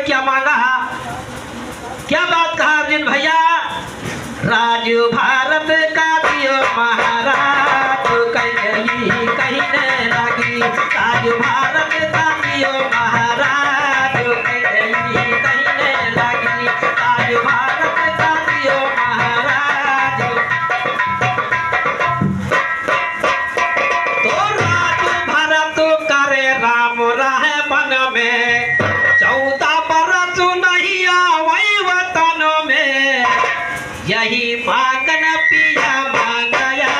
क्या मांगा, क्या बात कहा अर्जुन भैया। राजू भारत का दियो महाराज कहीं कहीं न लगी, राजू भारत का दियो महाराज कहीं कहीं न लगी, राजू भारत का दियो महाराज। तो राजू भारत करे राम रहे वन में, 14 बरस नहीं आवै वतन में, यही मांगन पिया मांगया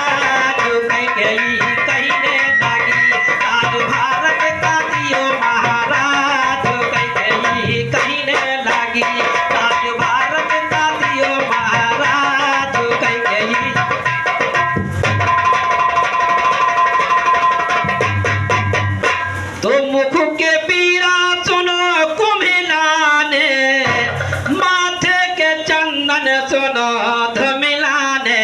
जो कहीं कहीं ने लगी, राज भारत का दियो महाराज कहीं कहीं ने लगी, राज भारत का दियो महाराज कहीं। तो मुख के पीरा सुनो कुम्हिलाने, माथे के चंदन सुनो धमिलाने,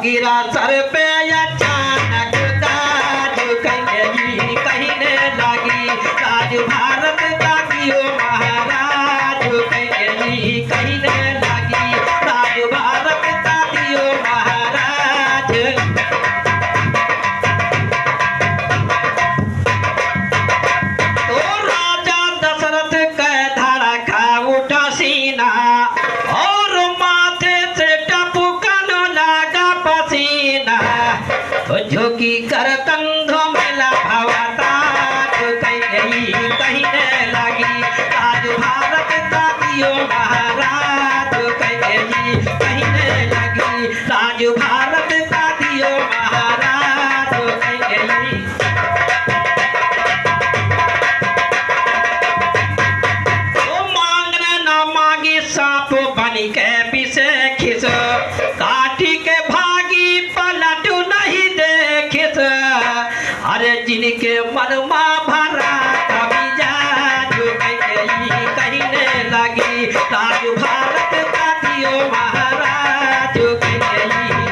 गिरा सर पे अचानक दाज कहीं कहीं ने लगी, राज भारत का दियो महाराज कहीं कहीं ने लगी, राज भारत का दियो महाराज। तो राजा दशरथ के धड़का उठा सीना, और माथे से टपकन लगा पसीना, तो झुकी कर कंधों में लभावता कहीं कहीं ने लगी, राज भारत का दियो महाराज कहीं कहीं ने लगी, राज भारत का दियो महाराज कहीं। तो मांगने न मांगी सांप बनी के पीछे खिस, काठी के भागी पलट नहीं देखिस, अरे जिनके मनमा भरा कभी जाज कहीं कहीं ने लगी, राज भारत का दियो महाराज कहीं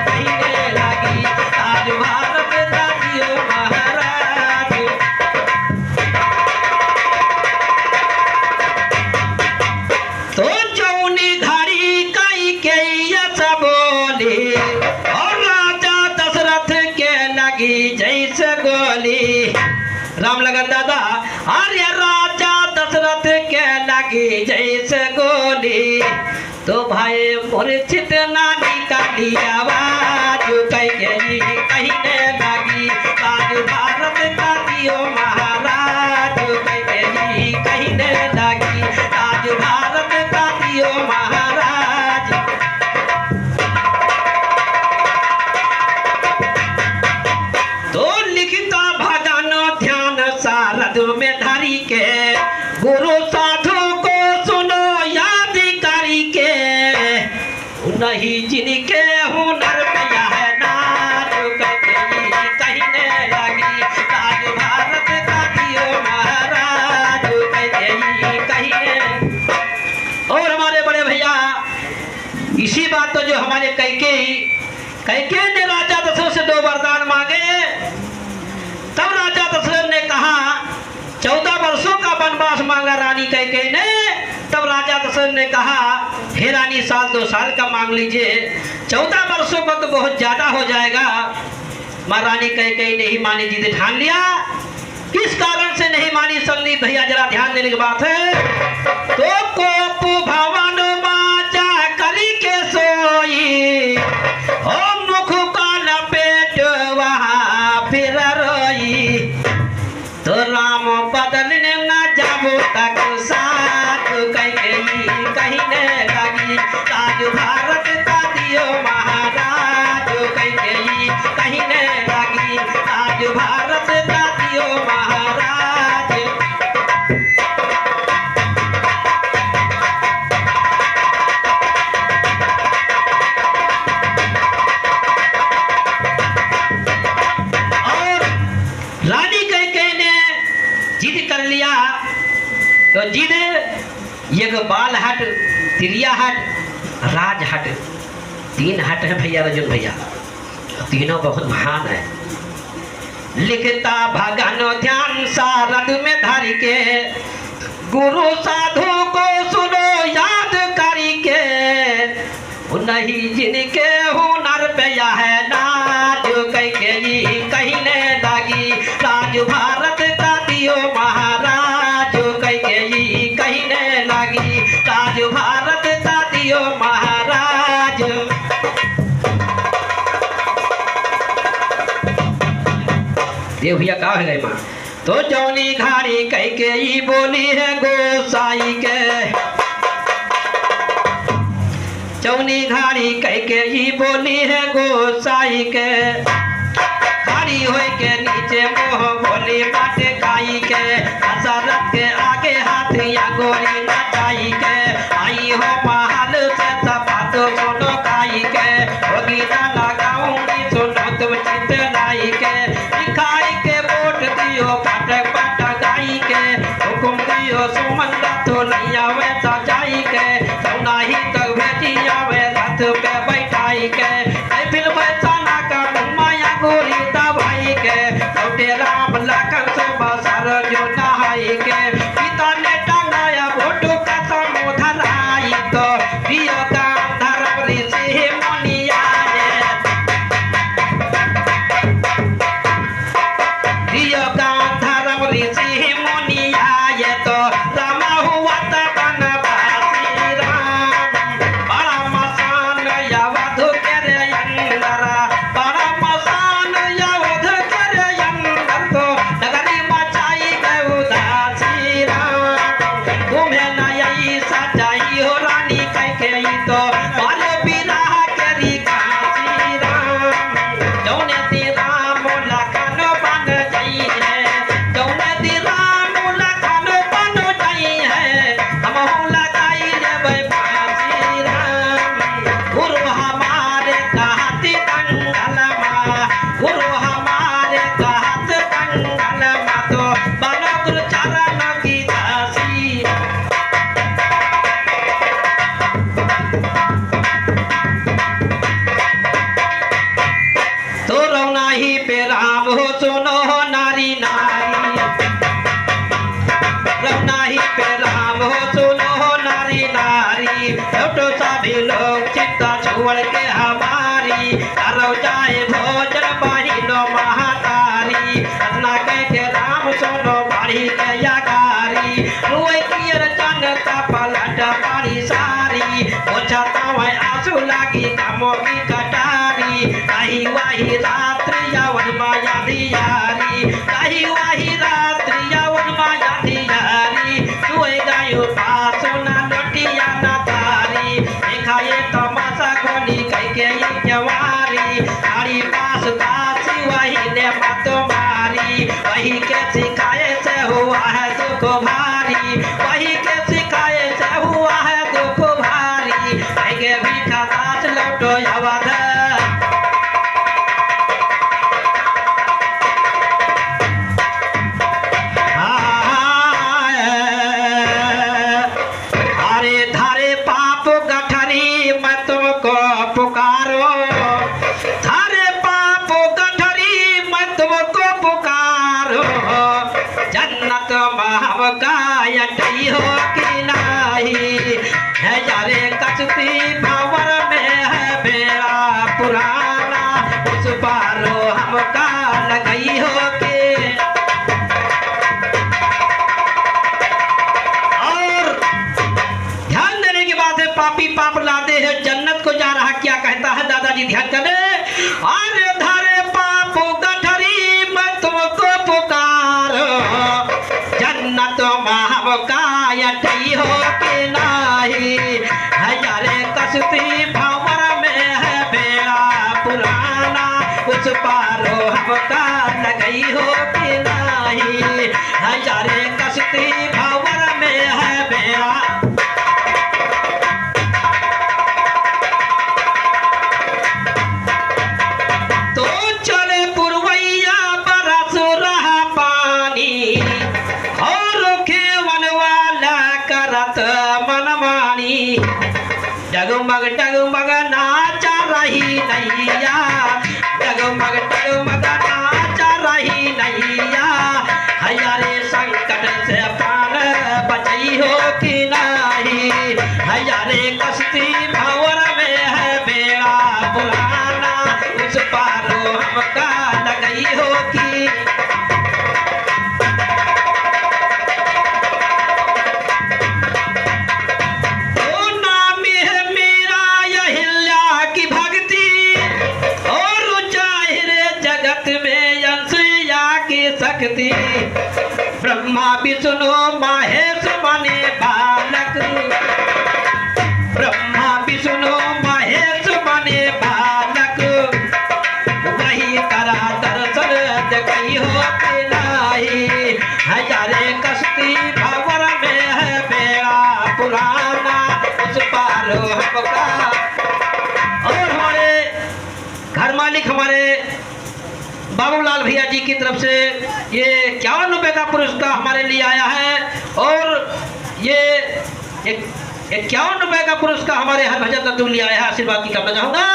कहीं ने लगी, राज भारत का दियो महाराज। तो जौनी घड़ी कई के यस बोली, और राजा दशरथ के लगी जैसे गोली, राम लगन दादा, अरे राजा दशरथ के लगी जैसे गोली, तो भाई मूर्छित ना निकाली आवाज कहीं कहीं ने लगी, राज भारत का दियो महाराज कहीं कहीं ने लगी, राज भारत का दियो महाराज। तो लिखता भगन ध्यान सारद में धरी के, गुरु साधु को सुनो याद करी के, नहीं जिनके हुनर में है नाज कहीं कहीं ने लगी, राज भारत का दियो महाराज कहीं कहीं ने। और हमारे बड़े भैया इसी बात तो जो हमारे कैकेयी ने राजा दशरथ से 2 वरदान मांगे, तब राजा दशरथ ने कहा 14 वर्षों का वनवास मांगा रानी कैकेयी ने, तब राजा दशरथ ने कहा हे रानी 1-2 साल का मांग लीजिए, 14 वर्षों का तो बहुत ज्यादा हो जाएगा। मां रानी कैकेयी ने ही मानी, जिद ठान लिया। किस कारण से नहीं मानी संदीप भैया, जरा ध्यान देने की बात है। तो कोप भवन माचा कली के सोई, ओ मुख का लपेट वहां फिर रोई, तो राम बदलने न जाबो तक साथ कहीं कहीं ने लगी, राज भारत का दियो महाराज कहीं कहीं ने लगी, राज भारत का दियो महाराज। और रानी कैकेयी ने जिद कर लिया, तो जिद एक बाल हट, तिरिया हट, राज हट, 3 हट है भैया अर्जुन भैया, तीनों बहुत महान है। लिखता भगन ध्यान सारद में धर के, गुरु साधु ही जिनके हुनर पे यह नाज कैकेयी कहने लगी राज भारत का दियो महाराज कैकेयी कहने लगी राज भारत का दियो महाराज। देव भैया का है गए माँ तो जौनी घाड़ी कैकेयी बोली है गोसाई के जौनी घाड़ी कैकेयी बोली है गोसाई के खड़ी होई के नीचे मोह बोली बाटे खाई के दशरथ के आगे हाथिया गोरी नचाई के आई हो महल से सपात सुनो खाई के होगी ना लगाऊंगी सुनो तुम चित लाई के दिखाई के वोट दियो पटक पटक गाई के हुकुम दियो सुमन तो नैया वे सजाई के सौना ही तक भेजिया वे रथ पे बैठाई के फिर बैसाना का माया गोरी दवाई के लौटे राम लखन सुबह सर जो नहाई के पिता ने टांगाया भोटू का समुधन आई तो दियो काम धर्म ऋषि मुनिया दियो काम धर्म ऋषि मुनिया ये तो रमा हुआ तन बासी राम बड़ा मसान यावध के रे अंदरा बड़ा मसान यावध के रे अंदर तो नगरी मचाई गए उदासी राम तुम्हें नई सजाई हो रानी कैकेयी तो मारे बिरहा के री काशी राम जौने दी राम लखन बन जाई है जौने दी राम लखन बन जाई है हम लगाई लेबै फांसी राम गुरु हमारे कहत दंगल मा गुरु हमारे कहत दंगल मा तो बनो गुरु चरण की दासी। तो रौना ही पे राम हो सुनो हो नारी नारी रौना ही पे राम हो सुनो हो नारी नारी तो सभी लोग चिंता छोड़ के हमारी करो जाए भोजन बहिनो महातारी अपना कह के राम सुनो बाड़ी के यागारी रुए कियर जनता पलट पारी सारी ओछता है आंसू लागी कामों की कटारी कहीं वही रात्रि यवन माया दियारी कहीं वही रात्रि यवन माया दियारी तुए गायो पास ना लोटिया ना तारी देखा ये तमाशा खोली कैकेयी जवारी तारी पास दासी वही ने मत मारी वही के सिखाए से हुआ है दुख भारी वही के सिखाए से हुआ है दुख भारी आगे भिखा दास लौटो अवध हरे धारे पाप गठरी मैं तुमको पुकारो धारे पाप गठरी मैं तुमको पुकारो जन्नत महव गायटी हो कि नहीं है यारे कश्ती भंवर में है बेड़ा पुराना उस पारो हमका लगई हो के पापी पाप लादे है जन्नत को जा रहा क्या कहता है दादाजी ध्यान करे अरे धारे पाप गठरी मैं तुमको पुकारो जन्नत महव कायटी हो कि नहीं हजारे कश्ती भंवर में है बेड़ा पुराना उस पारो हमका लगई हो कि नहीं हजारे कश्ती भंवर में है बेड़ा डगमग डगमग नाचा रही नैया डगमग डगमग नाचा रही नैया हजारे संकट से प्राण बचई हो कि नहीं हजारे कश्ती भंवर में है हमका लगई होगी। ओ नाम है मेरा अहिल्या की भक्ति और जाहिर जगत में अंसुया की शक्ति। ब्रह्मा विष्णु महेश बने बालक, ब्रह्मा विष्णु महेश बने बालक, वही करा दर्शन जगई होती नाही। हजारे कश्ती भंवर में है बेड़ा पुराना, उस पार हमका। और हमारे घर मालिक हमारे बाबूलाल भैया जी की तरफ से ये 51 रुपए का पुरस्कार हमारे लिए आया है। और ये 51 रुपए का पुरस्कार हमारे हरभजन दत्तू लिए आया है। आशीर्वाद की कामना चाहूंगा।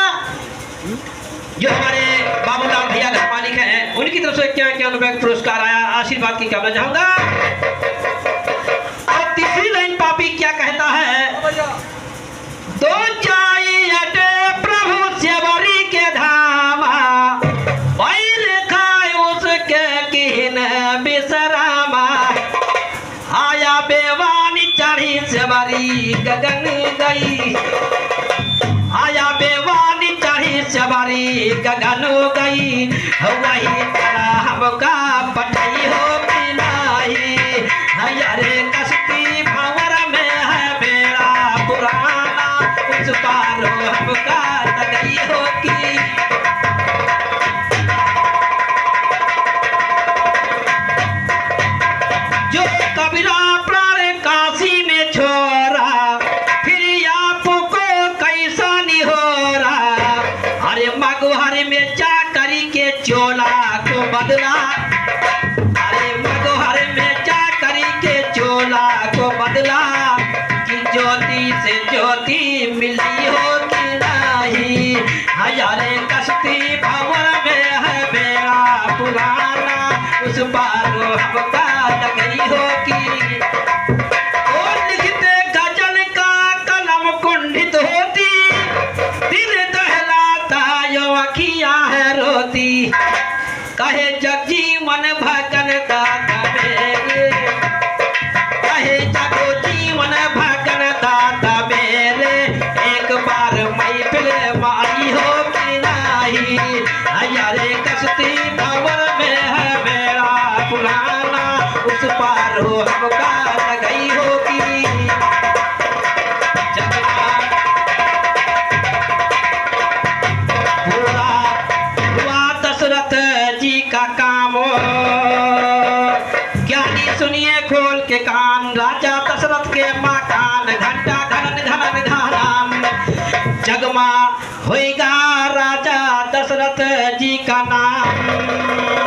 जो हमारे बाबूलाल भैया घर मालिक हैं उनकी तरफ से 51 रुपए का पुरस्कार आया, आशीर्वाद की कामना चाहूंगा। और तीसरी लाइन पापी क्या कहता है, दो जाई हटे प्रभु सेवरी के धामा, बिसरामा। आया बेवानी चढ़ी सवारी गगन गई, आया बेवानी चढ़ी सवारी गगन गई, वही तरह हमका पटई हो नहीं। हजारे कश्ती भंवर में है बेड़ा पुराना, उस पार हमका लगई होगी। जो कबीरा प्राण काशी में छोड़ा, फिर आपको कैसा नहीं हो रहा। अरे मगोहर में जा करी के चोला को बदला, अरे मगोहर में जा करी के चोला को बदला, कि ज्योति से ज्योति मिली हो कि नहीं। हजारे कश्ती भंवर में है बेड़ा पुराना, उस पार हमका लगई होगी। और लिखते गजल का कलम कुंडित होती, दिल दहलाता यो अखियां है रोती। कहे जगजीवन भगन दाता मेरे, कहे जगो जीवन भगन दाता मेरे, एक बार महफिल माई हो कि नहीं। हजारे कश्ती भंवर में है बेड़ा पुराना, उस पार हो हमका लगई होगी। पूरा हुआ दशरथ जी का काम, ज्ञानी सुनिए खोल के कान। राजा दशरथ के मकान घंटा घनन घनन घनाम, जगमा होएगा राजा दशरथ जी का नाम।